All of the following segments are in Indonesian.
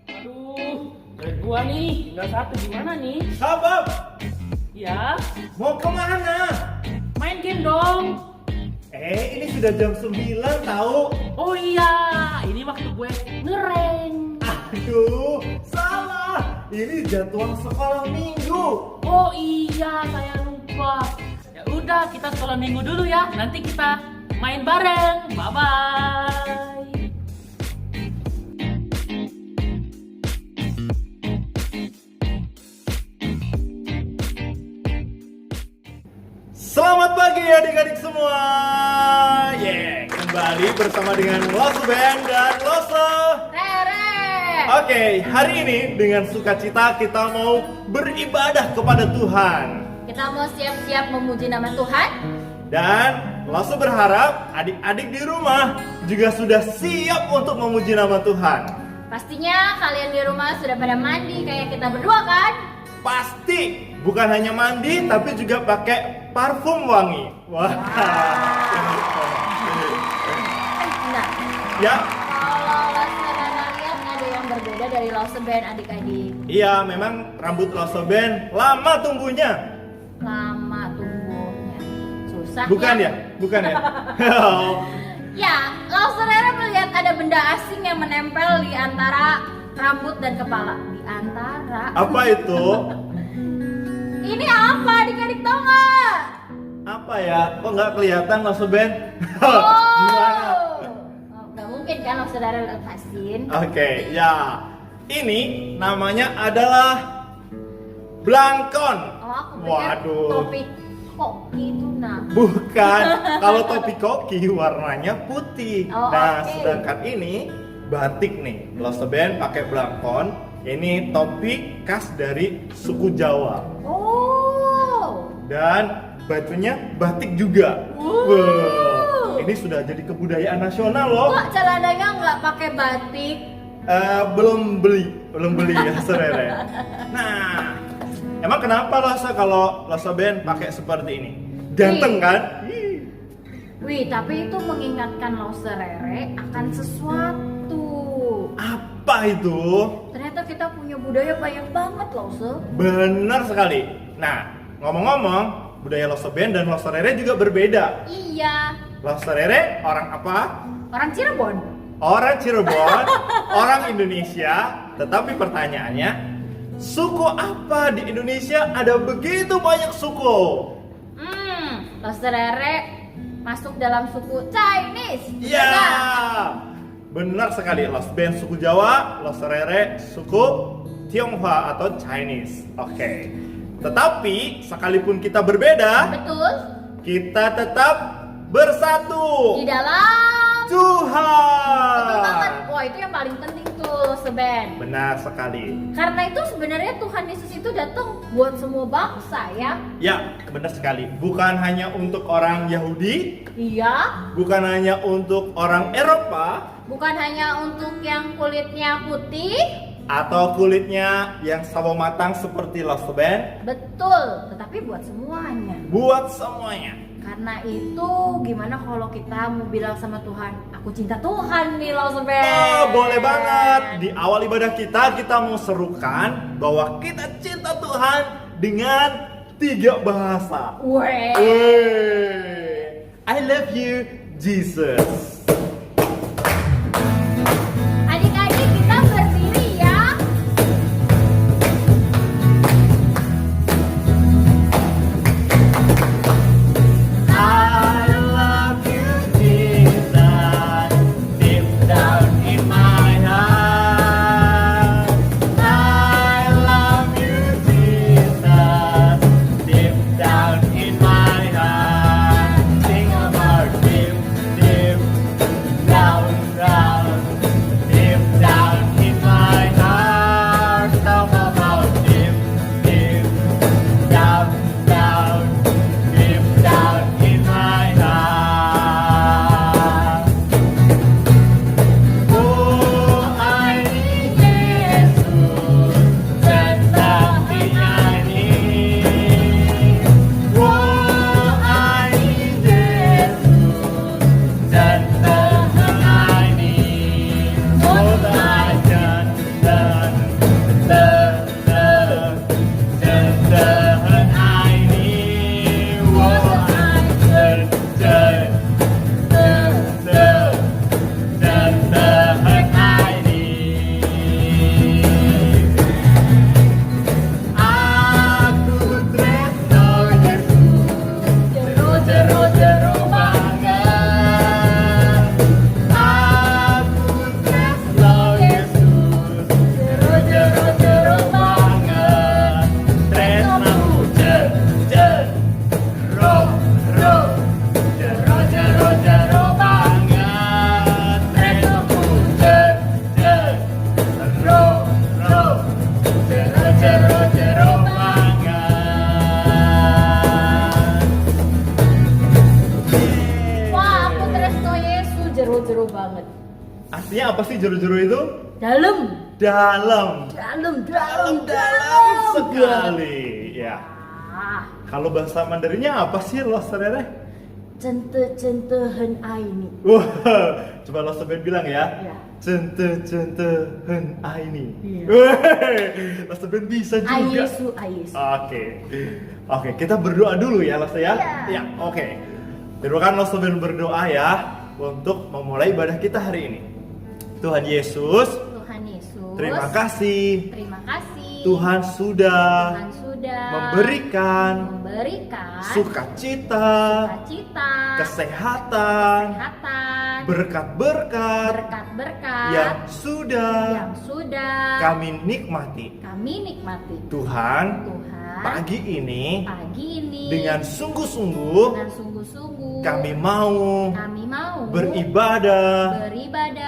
Aduh, grade gua nih, tinggal satu gimana nih? Sahabat, Ya, mau kemana? main game dong. Ini sudah jam 9 tahu. Oh iya, ini waktu gue ngereng. Aduh, salah. Ini jadwal sekolah minggu. Oh iya, saya lupa. Ya udah, kita sekolah minggu dulu ya. Nanti kita main bareng. Bye bye. Selamat pagi adik-adik semua. Kembali bersama dengan Loso Band dan Loso. Rere. Oke, hari ini dengan sukacita kita mau beribadah kepada Tuhan. Kita mau siap-siap memuji nama Tuhan. Dan Loso berharap adik-adik di rumah juga sudah siap untuk memuji nama Tuhan. Pastinya kalian di rumah sudah pada mandi kayak kita berdua kan? Pasti bukan hanya mandi tapi juga pakai parfum wangi. Wah. Nah, Ya, kalau Lasarana lihat ada yang berbeda dari Lost Band adik-adik. iya memang rambut Loso Band lama tumbuhnya. Lama tumbuhnya. Susah Bukan ya? Bukan ya? Ya, Lasarana melihat ada benda asing yang menempel di antara rambut dan kepala. Di antara. Apa itu? Ini apa adik-adik tahu nggak? Apa ya? Kok nggak kelihatan Loso Band? Oh. Gimana? Nggak mungkin kan saudara lepasin. Oke, ya. Ini namanya adalah blangkon. Oh, aku pikir Waduh. topi koki itu nah. Bukan. Kalau topi koki warnanya putih. Oh, Nah, oke. sedangkan ini batik nih. Loso Band pakai blangkon. Ini topi khas dari suku Jawa. Oh. Dan bajunya batik juga. Wah, ini sudah jadi kebudayaan nasional loh. Kok celananya nggak pakai batik? Belum beli ya Serere. Nah, emang kenapa Loso kalau Loso Band pakai seperti ini? Ganteng kan? Ih. Wih, tapi itu mengingatkan Loser Rere akan sesuatu. Apa itu? Ternyata kita punya budaya banyak banget Loser. Benar sekali. Nah, ngomong-ngomong, budaya Loso Band dan Loso Rere juga berbeda. Iya, Loso Rere orang apa? orang Cirebon. Orang Cirebon, orang Indonesia. Tetapi pertanyaannya, suku apa di Indonesia? Ada begitu banyak suku. Loser Rere masuk dalam suku Chinese. Iya, Benar. benar sekali. Lost Band suku Jawa, Lost Rere suku Tionghoa atau Chinese. Oke. Tetapi sekalipun kita berbeda, Betul. kita tetap bersatu. Di dalam. Betul banget. Tuhan. Wah, itu yang paling penting tuh Seben. Benar sekali. Karena itu sebenarnya Tuhan Yesus itu datang buat semua bangsa ya. Ya, benar sekali. Bukan hanya untuk orang Yahudi, Iya. bukan hanya untuk orang Eropa, Bukan hanya untuk yang kulitnya putih. atau kulitnya yang sawo matang seperti Lost Band. Betul. Tetapi buat semuanya. Buat semuanya. Karena itu gimana kalau kita mau bilang sama Tuhan, aku cinta Tuhan nih Lost Band. Oh, boleh banget. Di awal ibadah kita mau serukan bahwa kita cinta Tuhan dengan 3 bahasa. Weh. I love you, Jesus. Adik-adik kita berdiri ya. I love you, Jesus, deep down in my heart. I love you, Jesus, deep down in my heart. Sing about deep, deep Jero-jero banget. Artinya apa sih jero-jero itu? Dalam Dalam dalam sekali. Ya. Ah, Kalau bahasa Mandarinnya apa sih lo serere? cente-centehen aini. Wah, coba lo seben bilang ya. Ya. Cente hen aini. Iya. Lo seben bisa juga. Ayesu. Oke, kita berdoa dulu ya Lo ya. Iya. Ya, oke. Biarkan Lo seben berdoa ya untuk memulai ibadah kita hari ini. Tuhan Yesus, Tuhan Yesus, terima kasih. terima kasih Tuhan sudah Tuhan sudah memberikan sukacita, kesehatan, kesehatan, berkat-berkat berkat-berkat yang sudah kami kami nikmati. nikmati. Tuhan, Tuhan, pagi ini ini dengan sungguh-sungguh kami mau beribadah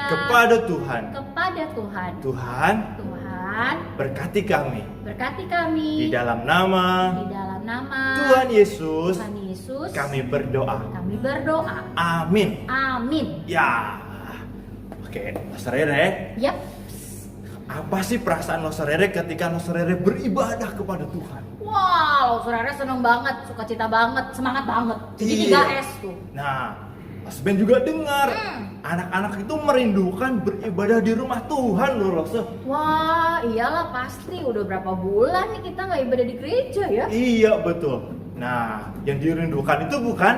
kepada Tuhan. Tuhan, berkati kami di dalam nama Tuhan Yesus. Kami berdoa. Amin. Ya. Oke, Mas Rere. Yap. Apa sih perasaan Mas Rere ketika Mas Rere beribadah kepada Tuhan? Wow, saudara seneng banget, sukacita banget, semangat banget. Jadi Iya. 3S tuh. Nah, Mas Ben juga dengar anak-anak itu merindukan beribadah di rumah Tuhan loh, Lose. Wah, iyalah pasti. Udah berapa bulan nih kita nggak ibadah di gereja ya? Iya, betul. Nah, yang dirindukan itu bukan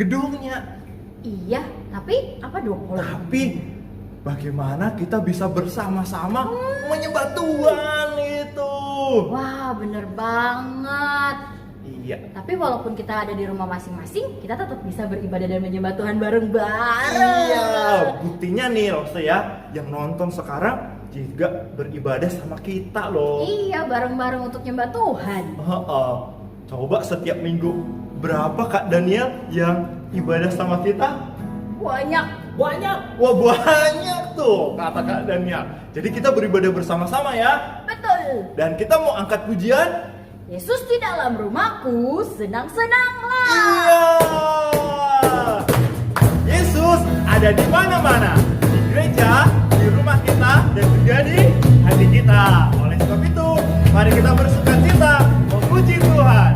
gedungnya, Iya, tapi apa dong? tapi bagaimana kita bisa bersama-sama menyembah Tuhan itu. Wah, bener banget. Iya. Tapi walaupun kita ada di rumah masing-masing, kita tetap bisa beribadah dan menyembah Tuhan bareng-bareng. Iya, buktinya nih Lose ya, yang nonton sekarang juga beribadah sama kita loh. Iya, bareng-bareng untuk nyembah Tuhan. Coba setiap minggu berapa Kak Daniel yang ibadah sama kita? Banyak. Wah, banyak tuh kata Kak Daniel. Jadi kita beribadah bersama-sama ya. Betul. Dan kita mau angkat pujian. Yesus di dalam rumahku, senang-senanglah. Iya. Yesus ada di mana-mana. Di gereja, di rumah kita, dan juga di hati kita. Oleh sebab itu, mari kita bersukacita memuji Tuhan.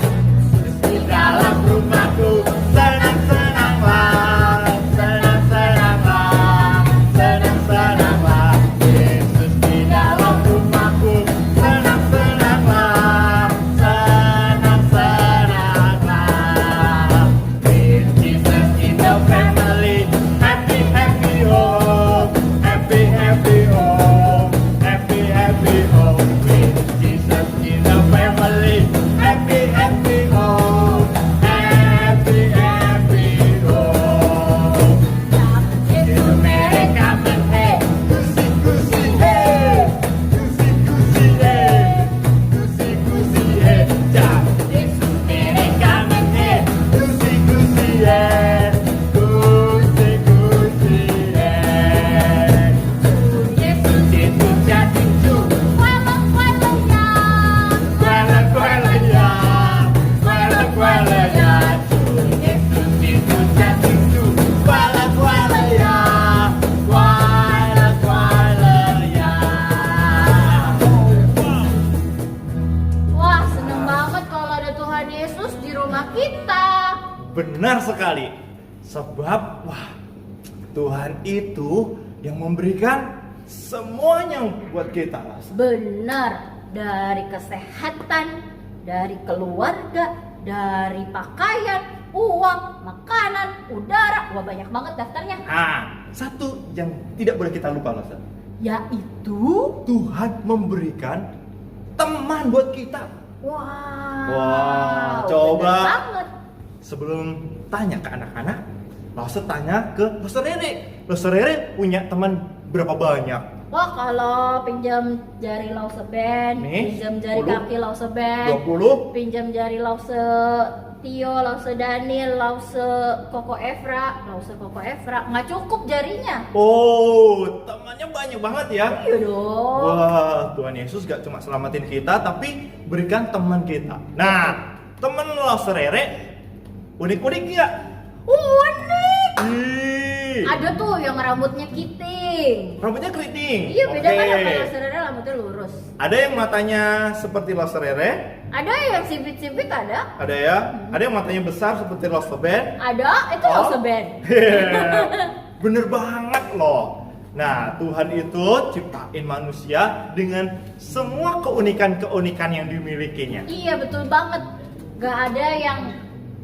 Di dalam rumahku, senang-senanglah. Senang-senanglah. Senang-senanglah. Yesus di dalam rumahku, senang-senanglah. Senang-senanglah. With Jesus in the family, happy, happy home. Happy, happy home. Happy, happy home. With Jesus in the family, happy, happy home. Happy, happy home. Yesus mereka hey, kusi-kusi hey, kusi-kusi hey, kusi-kusi hey. Yesus mereka hey, kusi-kusi hey, kusi-kusi hey. Yesus itu jatuh, kuala-kualanya, kuala-kualanya, kuala-kualanya. Yesus itu jatuh, kuala-kualanya, kuala-kualanya. Wah, seneng banget kalau ada Tuhan Yesus di rumah kita. Benar sekali. Sebab Tuhan itu yang memberikan semuanya buat kita, Lasa. Benar, dari kesehatan, dari keluarga, dari pakaian, uang, makanan, udara. Wah, banyak banget daftarnya. Nah, satu yang tidak boleh kita lupa, Lasa. Yaitu, Tuhan memberikan teman buat kita. wah, coba. bener banget. Sebelum tanya ke anak-anak, Lasa tanya ke Lasa Rere. Lasa Rere punya teman berapa banyak? Wah, kalau pinjam jari lause band, Nih, pinjam jari 10, kaki lause band, 20? pinjam jari lause Tio, lause Daniel, lause Koko Evra, nggak cukup jarinya. Oh, temannya banyak banget ya. Iya dong. Wah, Tuhan Yesus gak cuma selamatin kita, tapi berikan teman kita. Nah, teman Lasa Rere unik-unik ya? Unik. Ih, Ada tuh yang rambutnya kiting. rambutnya keriting. Iya, beda Oke. kan sama lause Rere rambutnya lurus. Ada yang matanya seperti Lasa Rere, Ada yang sipit-sipit ada. ada ya. Ada yang matanya besar seperti Lasa band. Ada, itu Oh. lause band. Bener banget loh. Nah, Tuhan itu ciptain manusia dengan semua keunikan-keunikan yang dimilikinya. Iya, betul banget. Gak ada yang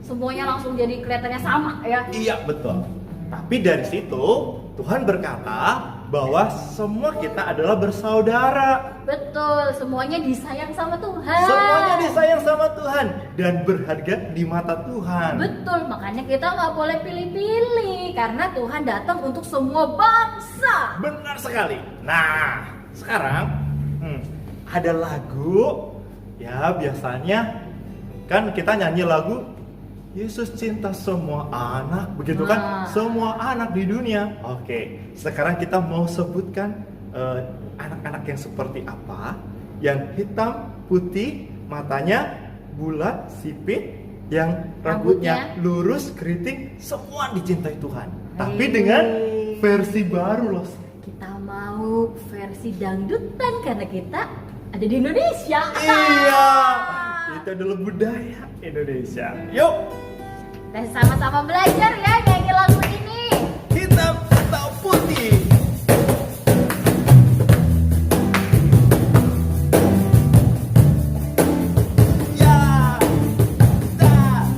semuanya langsung jadi kelihatannya sama ya. Iya, betul. Tapi dari situ Tuhan berkata bahwa semua kita adalah bersaudara. Betul, semuanya disayang sama Tuhan. Semuanya disayang sama Tuhan dan berharga di mata Tuhan. Betul, makanya kita nggak boleh pilih-pilih karena Tuhan datang untuk semua bangsa. Benar sekali. Nah, sekarang ada lagu ya, biasanya kan kita nyanyi lagu Yesus cinta semua anak, begitu kan? Nah. Semua anak di dunia. Oke, sekarang kita mau sebutkan anak-anak yang seperti apa? Yang hitam, putih, matanya bulat, sipit, yang rambutnya lurus, keriting, semua dicintai Tuhan. Tapi dengan versi baru loh. Kita mau versi dangdutan karena kita ada di Indonesia. Iya, itu adalah budaya Indonesia. Yuk, Dan sama-sama belajar ya nyanyi lagu ini. hitam atau putih? Ya, dah.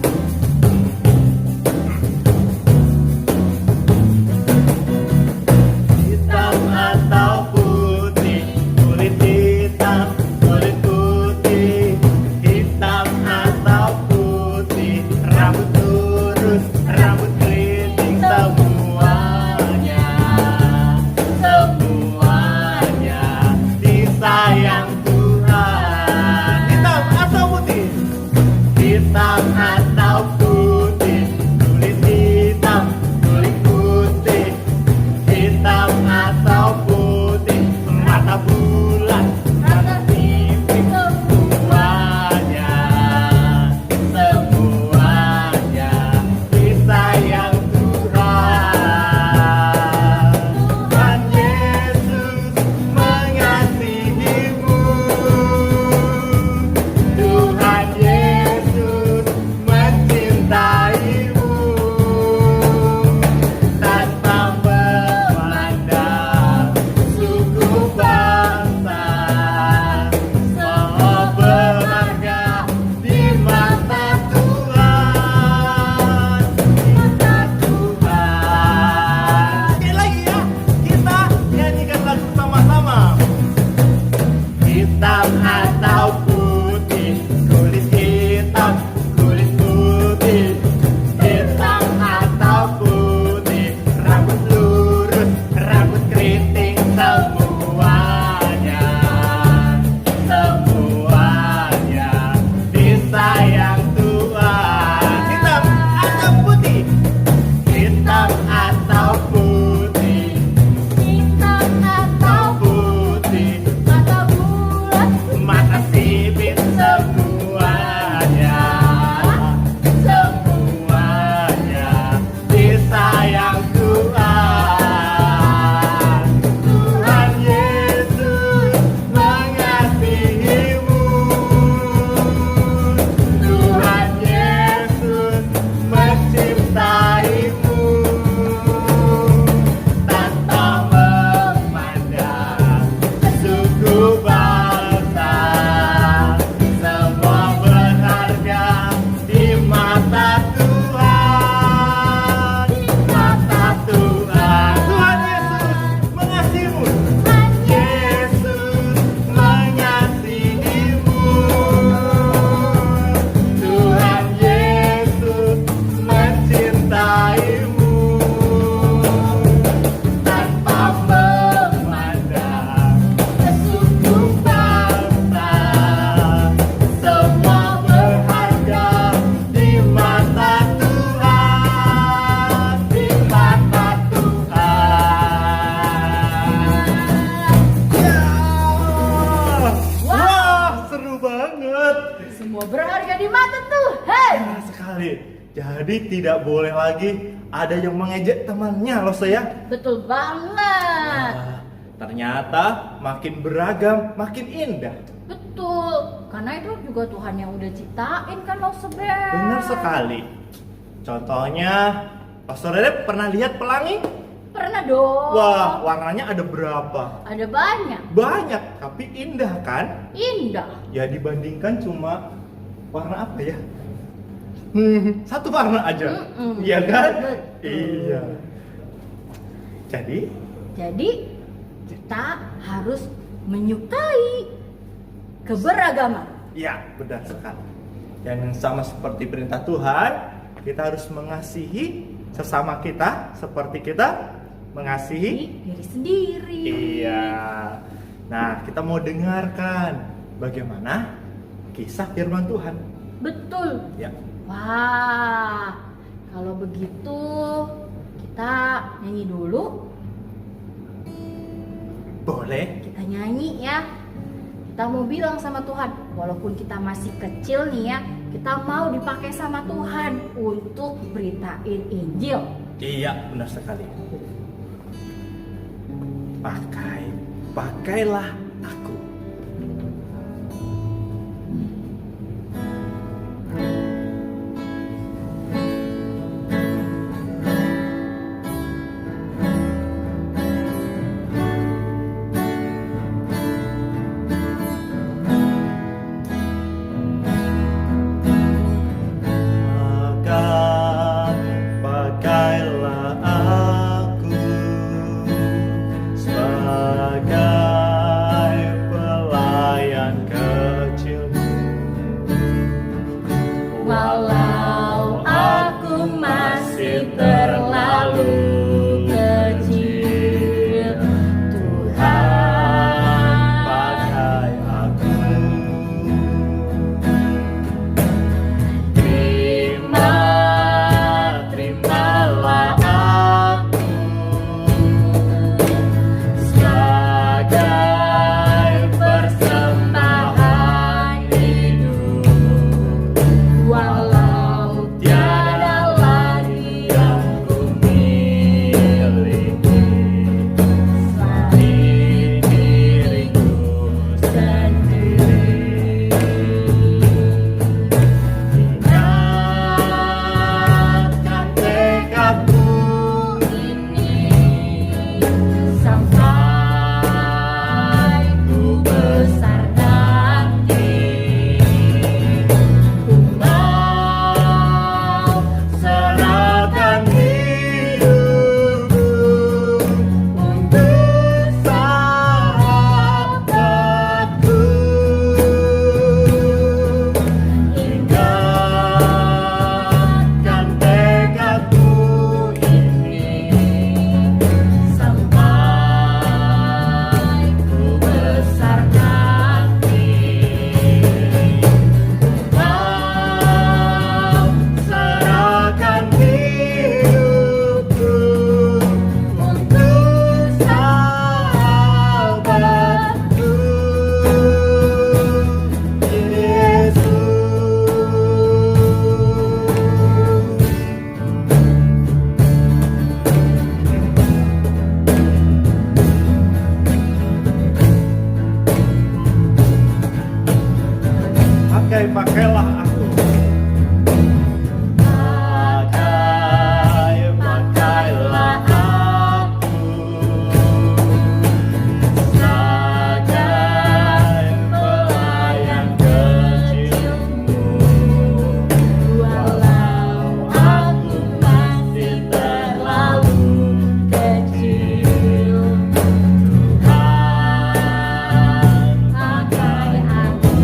Hitam atau putih, kulit hitam, kulit putih. Hitam atau putih, rambut lurus, rambut keriting semuanya. semua berharga di mata Tuhan. Benar sekali. Jadi tidak boleh lagi ada yang mengejek temannya loh saya. Betul banget. Ternyata makin beragam, makin indah. Betul, karena itu juga Tuhan yang udah ciptain kan lo Seben. Benar sekali. Contohnya, Pastor Rere pernah lihat pelangi? Pernah dong. Wah, warnanya ada berapa? Ada banyak. Banyak, tapi indah kan? Indah. Ya dibandingkan cuma warna apa ya? Satu warna aja. Iya kan? Betul. Iya. Jadi kita harus menyukai keberagaman. ya, benar sekali. Dan sama seperti perintah Tuhan, kita harus mengasihi sesama kita seperti kita mengasihi Diri sendiri. Iya. Nah, kita mau dengarkan bagaimana kisah firman Tuhan. Betul. Ya. Wah, kalau begitu kita nyanyi dulu. Boleh? Kita nyanyi ya. Kita mau bilang sama Tuhan, walaupun kita masih kecil nih ya, kita mau dipakai sama Tuhan untuk beritain Injil. Iya, benar sekali. Pakailah aku. Pakailah aku sebagai pelayan kecilmu. Walau aku masih terlalu kecil, Tuhan pakai aku. Terimalah aku sebagai persembahan hidup. walau Tiada lagi yang ku miliki selain diriku sendiri. Ingatkan tekadku ini sampai ku besar nanti, ku mau serahkan hidupku untuk sahabatku. Ingatkan tekadku ini sampai ku besar nanti. mau serahkan hidupku untuk sahabatku, Yesus. Pakailah aku. Pakailah aku sebagai pelayan kecilmu. Walau aku masih terlalu kecil, Tuhan pakai aku.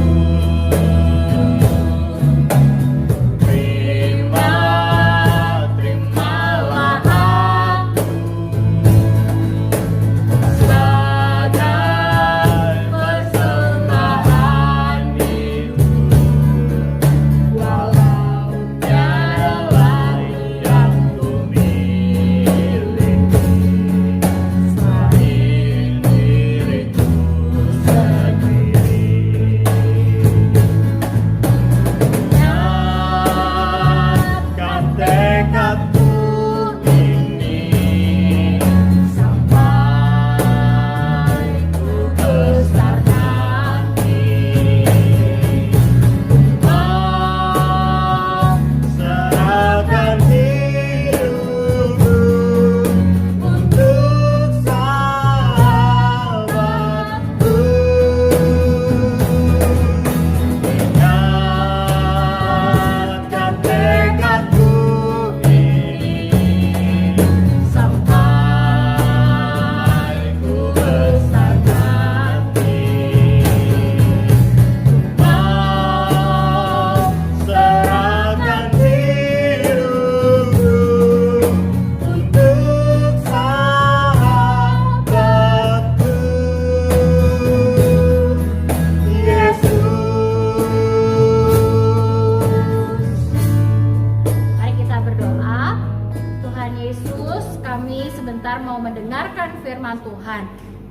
firman Tuhan.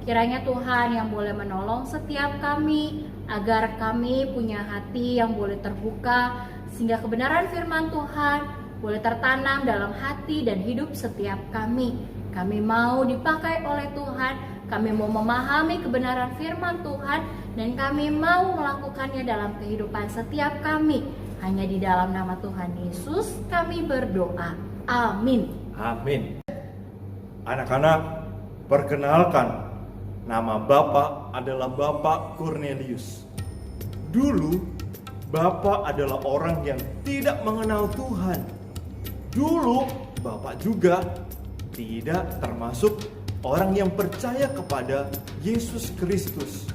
Kiranya Tuhan yang boleh menolong setiap kami, agar kami punya hati yang boleh terbuka, sehingga kebenaran firman Tuhan boleh tertanam dalam hati dan hidup setiap kami. Kami mau dipakai oleh Tuhan, kami mau memahami kebenaran firman Tuhan, dan kami mau melakukannya dalam kehidupan setiap kami. Hanya di dalam nama Tuhan Yesus kami berdoa. Amin. Amin. Anak-anak, perkenalkan, nama Bapak adalah Bapak Cornelius. Dulu, Bapak adalah orang yang tidak mengenal Tuhan. Dulu, Bapak juga tidak termasuk orang yang percaya kepada Yesus Kristus.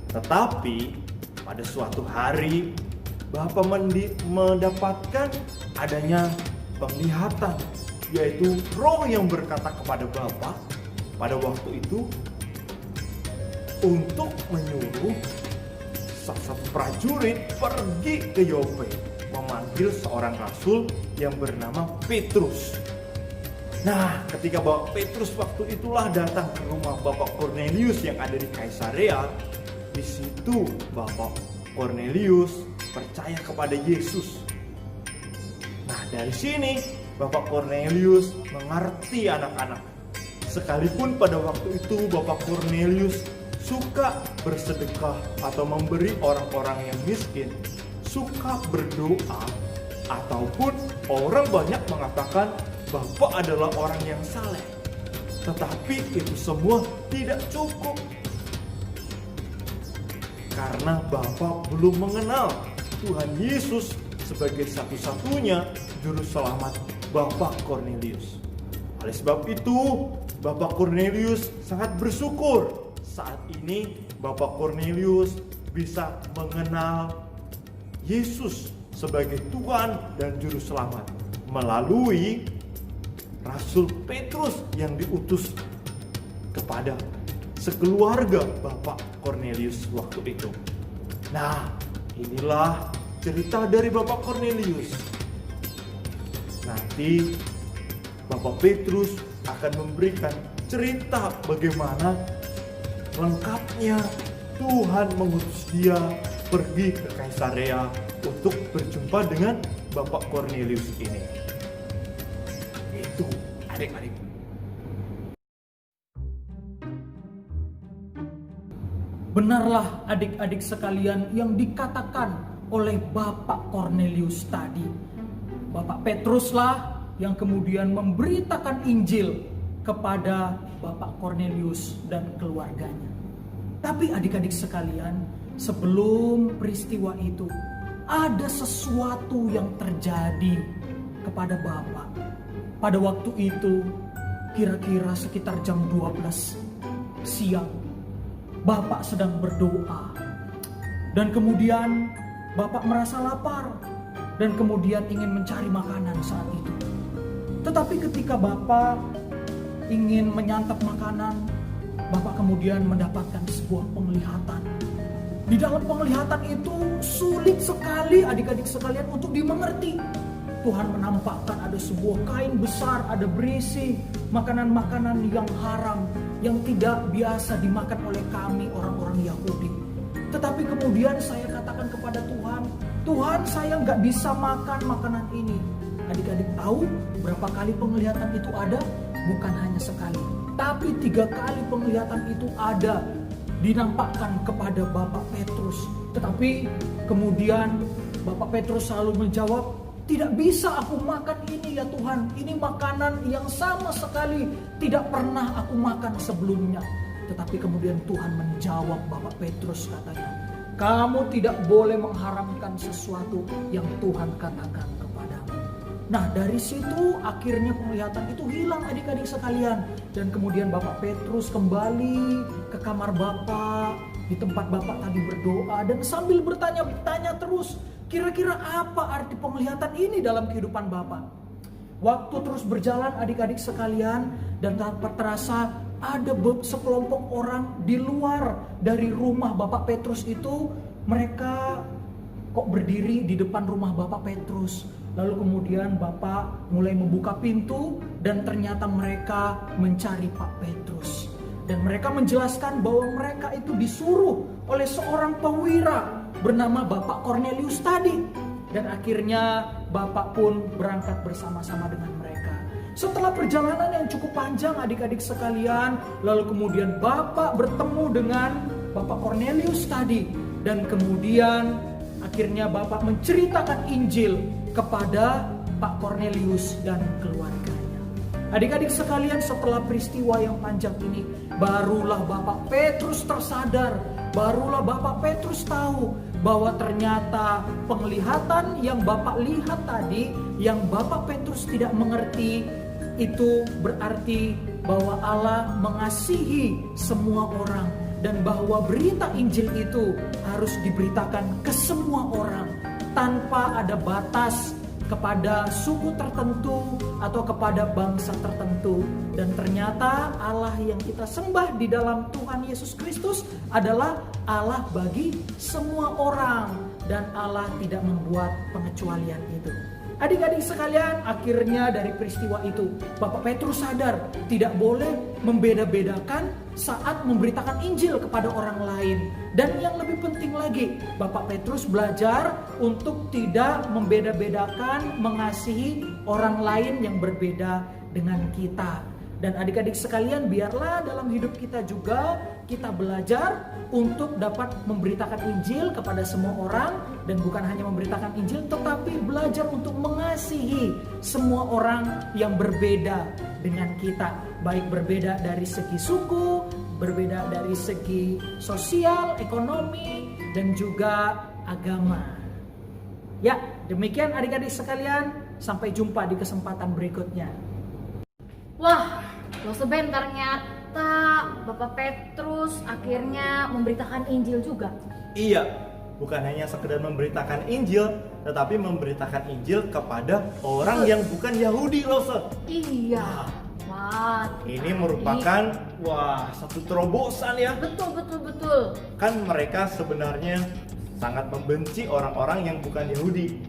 Tetapi, pada suatu hari, Bapak mendapatkan adanya penglihatan, yaitu roh yang berkata kepada Bapak pada waktu itu untuk menyuruh satu prajurit pergi ke Yope, memanggil seorang rasul yang bernama Petrus. Nah, ketika Bapak Petrus waktu itulah datang ke rumah Bapak Cornelius yang ada di Kaisarea, di situ Bapak Cornelius percaya kepada Yesus. Nah, dari sini Bapak Cornelius mengerti anak-anak. Sekalipun pada waktu itu Bapak Cornelius suka bersedekah atau memberi orang-orang yang miskin, suka berdoa, ataupun orang banyak mengatakan Bapak adalah orang yang saleh. Tetapi itu semua tidak cukup, karena Bapak belum mengenal Tuhan Yesus sebagai satu-satunya juru selamat Bapak Cornelius. Oleh sebab itu, Bapak Cornelius sangat bersyukur saat ini Bapak Cornelius bisa mengenal Yesus sebagai Tuhan dan Juru Selamat melalui Rasul Petrus yang diutus kepada sekeluarga Bapak Cornelius waktu itu. Nah, inilah cerita dari Bapak Cornelius. Nanti Bapak Petrus akan memberikan cerita bagaimana lengkapnya Tuhan mengutus dia pergi ke Kaisarea untuk berjumpa dengan Bapak Cornelius ini. Itu adik-adik. Benarlah adik-adik sekalian yang dikatakan oleh Bapak Cornelius tadi. Bapak Petruslah yang kemudian memberitakan Injil kepada Bapak Cornelius dan keluarganya. Tapi adik-adik sekalian, sebelum peristiwa itu, ada sesuatu yang terjadi kepada Bapak. Pada waktu itu, kira-kira sekitar jam 12 siang, Bapak sedang berdoa. Dan kemudian Bapak merasa lapar dan kemudian ingin mencari makanan saat itu. Tetapi ketika Bapak ingin menyantap makanan, Bapak kemudian mendapatkan sebuah penglihatan. Di dalam penglihatan itu sulit sekali adik-adik sekalian untuk dimengerti. Tuhan menampakkan ada sebuah kain besar, ada berisi makanan-makanan yang haram, yang tidak biasa dimakan oleh kami orang-orang Yahudi. Tetapi kemudian saya katakan kepada Tuhan, Tuhan, saya nggak bisa makan makanan ini. Adik-adik tahu berapa kali penglihatan itu ada? Bukan hanya sekali, tapi 3 kali penglihatan itu ada dinampakkan kepada Bapak Petrus. Tetapi kemudian Bapak Petrus selalu menjawab, tidak bisa aku makan ini ya Tuhan. Ini makanan yang sama sekali tidak pernah aku makan sebelumnya. Tetapi kemudian Tuhan menjawab Bapak Petrus, katanya, kamu tidak boleh mengharamkan sesuatu yang Tuhan katakan kepadamu. Nah, dari situ akhirnya penglihatan itu hilang adik-adik sekalian. Dan kemudian Bapak Petrus kembali ke kamar Bapak, di tempat Bapak tadi berdoa, dan sambil bertanya-tanya terus, kira-kira apa arti penglihatan ini dalam kehidupan Bapak? Waktu terus berjalan adik-adik sekalian, dan tanpa terasa ada sekelompok orang di luar dari rumah Bapak Petrus itu. Mereka kok berdiri di depan rumah Bapak Petrus. Lalu kemudian Bapak mulai membuka pintu dan ternyata mereka mencari Pak Petrus. Dan mereka menjelaskan bahwa mereka itu disuruh oleh seorang perwira bernama Bapak Cornelius tadi. Dan akhirnya Bapak pun berangkat bersama-sama dengan mereka. Setelah perjalanan yang cukup panjang adik-adik sekalian, lalu kemudian Bapak bertemu dengan Bapak Cornelius tadi. Dan kemudian akhirnya Bapak menceritakan Injil kepada Pak Cornelius dan keluarganya. Adik-adik sekalian, setelah peristiwa yang panjang ini, barulah Bapak Petrus tersadar, barulah Bapak Petrus tahu bahwa ternyata penglihatan yang Bapak lihat tadi, yang Bapak Petrus tidak mengerti, itu berarti bahwa Allah mengasihi semua orang dan bahwa berita Injil itu harus diberitakan ke semua orang tanpa ada batas kepada suku tertentu atau kepada bangsa tertentu. Dan ternyata Allah yang kita sembah di dalam Tuhan Yesus Kristus adalah Allah bagi semua orang, dan Allah tidak membuat pengecualian itu. Adik-adik sekalian, akhirnya dari peristiwa itu Bapak Petrus sadar tidak boleh membeda-bedakan saat memberitakan Injil kepada orang lain. Dan yang lebih penting lagi, Bapak Petrus belajar untuk tidak membeda-bedakan mengasihi orang lain yang berbeda dengan kita. Dan adik-adik sekalian, biarlah dalam hidup kita juga kita belajar untuk dapat memberitakan Injil kepada semua orang. Dan bukan hanya memberitakan Injil, tetapi belajar untuk mengasihi semua orang yang berbeda dengan kita. Baik berbeda dari segi suku, berbeda dari segi sosial, ekonomi, dan juga agama. Ya, demikian adik-adik sekalian. Sampai jumpa di kesempatan berikutnya. Wah, lo sebentar, ternyata Bapak Petrus akhirnya memberitakan Injil juga. Iya, bukan hanya sekedar memberitakan Injil, tetapi memberitakan Injil kepada orang yang bukan Yahudi loh, Sir. Iya. Wah, Ini merupakan satu terobosan ya. betul. Kan mereka sebenarnya sangat membenci orang-orang yang bukan Yahudi.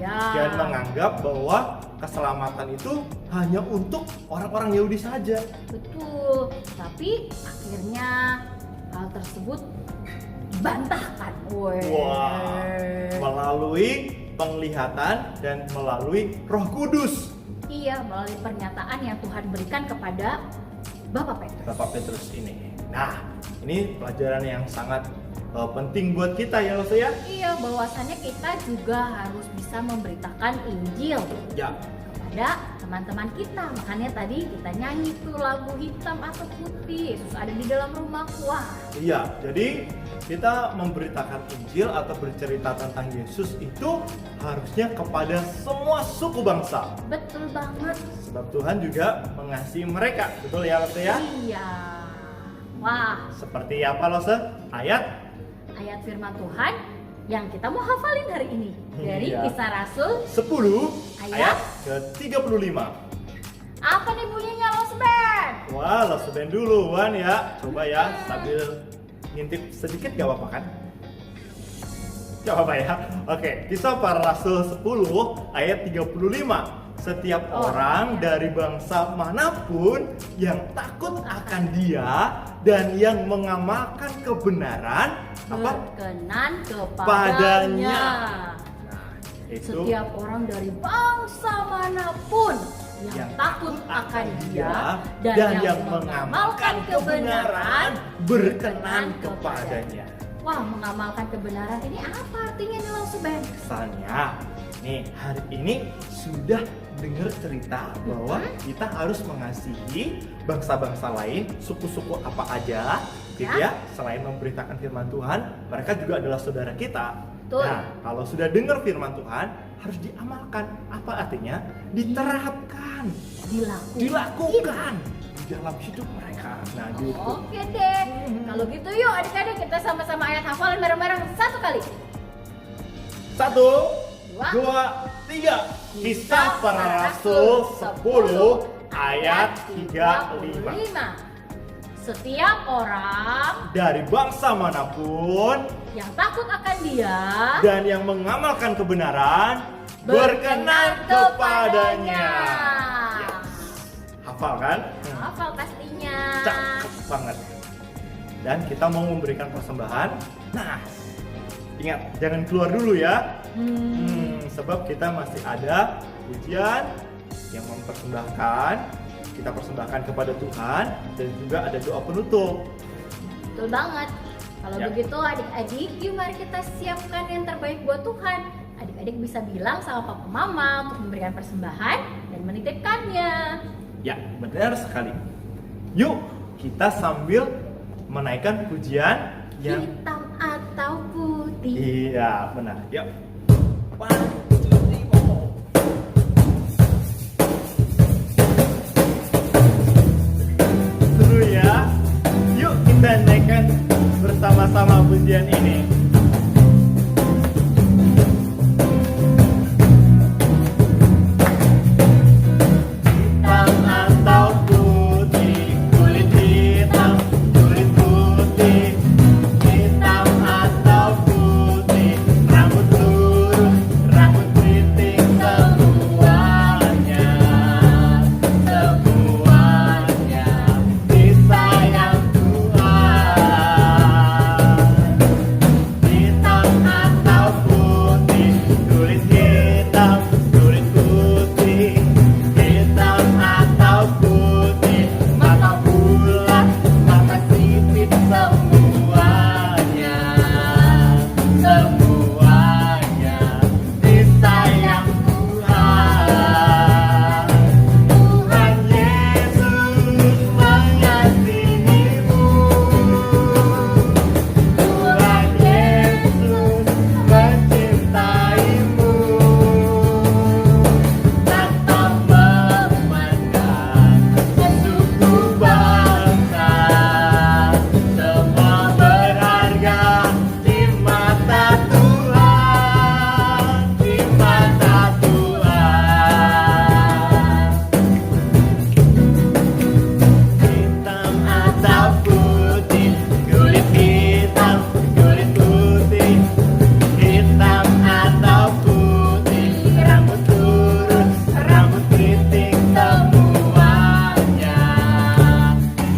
Iya. Dan menganggap bahwa keselamatan itu hanya untuk orang-orang Yahudi saja. Betul. Tapi akhirnya hal tersebut dibantahkan. Melalui penglihatan dan melalui Roh Kudus. Iya, melalui pernyataan yang Tuhan berikan kepada Bapak Petrus. Bapak Petrus ini. Nah, ini pelajaran yang sangat penting buat kita ya, Lose ya. Iya, bahwasannya kita juga harus bisa memberitakan Injil Ya. kepada teman-teman kita. Makanya tadi kita nyanyi tuh lagu Hitam atau Putih, Yesus ada di dalam rumahku. Wah, Iya, jadi kita memberitakan Injil atau bercerita tentang Yesus itu harusnya kepada semua suku bangsa. betul banget. Sebab Tuhan juga mengasihi mereka. Betul ya, Lose ya? Iya. Wah, Seperti apa, Lose? Ayat firman Tuhan yang kita mau hafalin hari ini dari Iya. Kisah Rasul. 10 Ayat ayat ke-35. Apa nih bunyinya, Losben? Wah, Lose band dulu, Wan ya. Coba ya, sambil ngintip sedikit gak apa-apa kan? Gak apa-apa ya. Oke, Kisah Para Rasul 10 ayat 35. Setiap orang dari bangsa manapun yang takut akan Dia dan yang mengamalkan kebenaran Berkenan kepadanya. Padanya. Nah, itu Setiap orang dari bangsa manapun yang takut akan Dia dan yang mengamalkan kebenaran berkenan kepadanya. Wah, mengamalkan kebenaran ini apa artinya nih, Losben? Kesannya nih, hari ini sudah dengar cerita bahwa kita harus mengasihi bangsa-bangsa lain, suku-suku apa aja gitu ya. Selain memberitakan firman Tuhan, mereka juga adalah saudara kita. Betul. Nah, kalau sudah dengar firman Tuhan, harus diamalkan. Apa artinya? Diterapkan, dilakukan di dalam hidup mereka. Nah, gitu. Oke deh. Kalau gitu yuk adik-adik kita sama-sama ayat hafalan bareng-bareng satu kali. 1, 2, 3. Kisah Para Rasul 10 ayat 35. Setiap orang Dari bangsa manapun yang takut akan Dia dan yang mengamalkan kebenaran berkenan kepadanya. Yes. Hafal kan? Hafal pastinya. Cakep banget. Dan kita mau memberikan persembahan. Nah, ingat jangan keluar dulu ya. Sebab kita masih ada pujian yang mempersembahkan. Kita persembahkan kepada Tuhan dan juga ada doa penutup. Betul banget. Kalau Ya. begitu adik-adik, yuk mari kita siapkan yang terbaik buat Tuhan. Adik-adik bisa bilang sama papa mama untuk memberikan persembahan dan menitipkannya. Ya, benar sekali. Yuk, kita sambil menaikkan pujian yang Hitam atau putih. iya, benar. Yuk. 1, 2, 3, 4. Seru ya. Yuk kita naikkan bersama-sama pujian ini. Hitam atau putih, kulit hitam, kulit putih. Hitam atau putih, rambut lurus, rambut keriting, semuanya, semuanya disayang Tuhan. Hitam atau putih, kulit hitam, kulit putih. Hitam atau putih, mata bulat, mata sipit, semuanya, semuanya disayang Tuhan. Tuhan Yesus mengasihimu. Tuhan Yesus mencintaimu. Tanpa memandang suku bangsa, semua berharga di mata Tuhan, di mata Tuhan. Hitam atau putih, kulit hitam, kulit putih. Hitam atau putih, rambut lurus, rambut keriting, semuanya,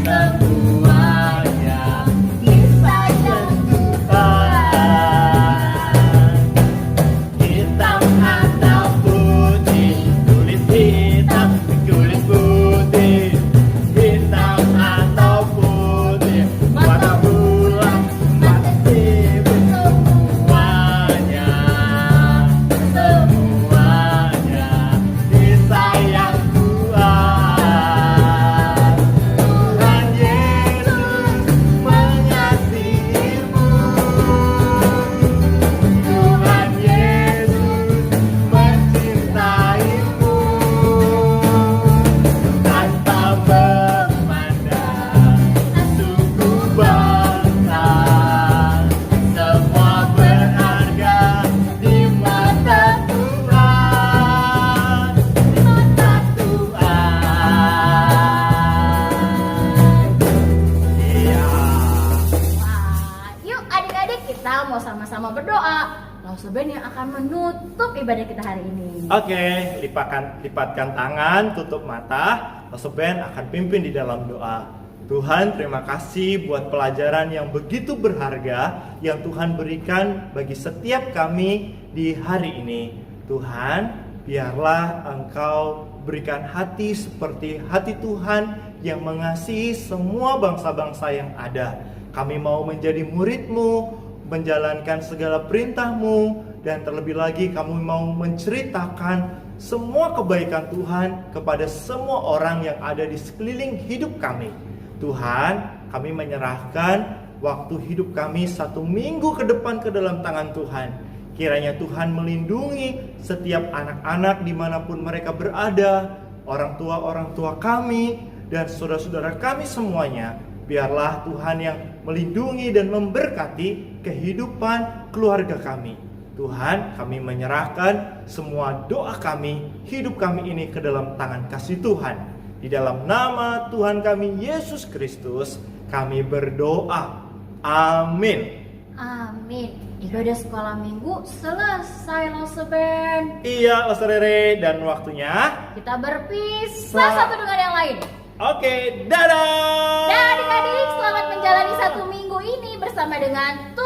semuanya disayang Tuhan. Hitam atau putih, kulit hitam, kulit putih. Hitam atau putih, mata bulat, mata sipit, semuanya, semuanya disayang Tuhan. Tuhan Yesus mengasihimu. Tuhan Yesus mencintaimu. Tanpa memandang suku bangsa, semua berharga di mata Tuhan, di mata Tuhan. Iya. Wah, yuk adik-adik kita mau sama-sama berdoa. Langsung Ben yang akan menutup ibadah kita hari ini. Oke, lipatkan tangan, tutup mata. Pastor Ben akan pimpin di dalam doa. Tuhan, terima kasih buat pelajaran yang begitu berharga yang Tuhan berikan bagi setiap kami di hari ini. Tuhan, biarlah Engkau berikan hati seperti hati Tuhan yang mengasihi semua bangsa-bangsa yang ada. Kami mau menjadi murid-Mu, menjalankan segala perintah-Mu, dan terlebih lagi kami mau menceritakan semua kebaikan Tuhan kepada semua orang yang ada di sekeliling hidup kami. Tuhan, kami menyerahkan waktu hidup kami 1 minggu ke depan ke dalam tangan Tuhan. Kiranya Tuhan melindungi setiap anak-anak dimanapun mereka berada, orang tua kami, dan saudara-saudara kami semuanya. Biarlah Tuhan yang melindungi dan memberkati kehidupan keluarga kami. Tuhan, kami menyerahkan semua doa kami, hidup kami ini ke dalam tangan kasih Tuhan. Di dalam nama Tuhan kami Yesus Kristus, kami berdoa. Amin. Amin. Ibadah sekolah minggu selesai loh Seben. Iya, Los Rere, dan waktunya Kita berpisah satu dengan yang lain. Oke, dadah. Dan adik-adik, selamat menjalani satu minggu ini bersama dengan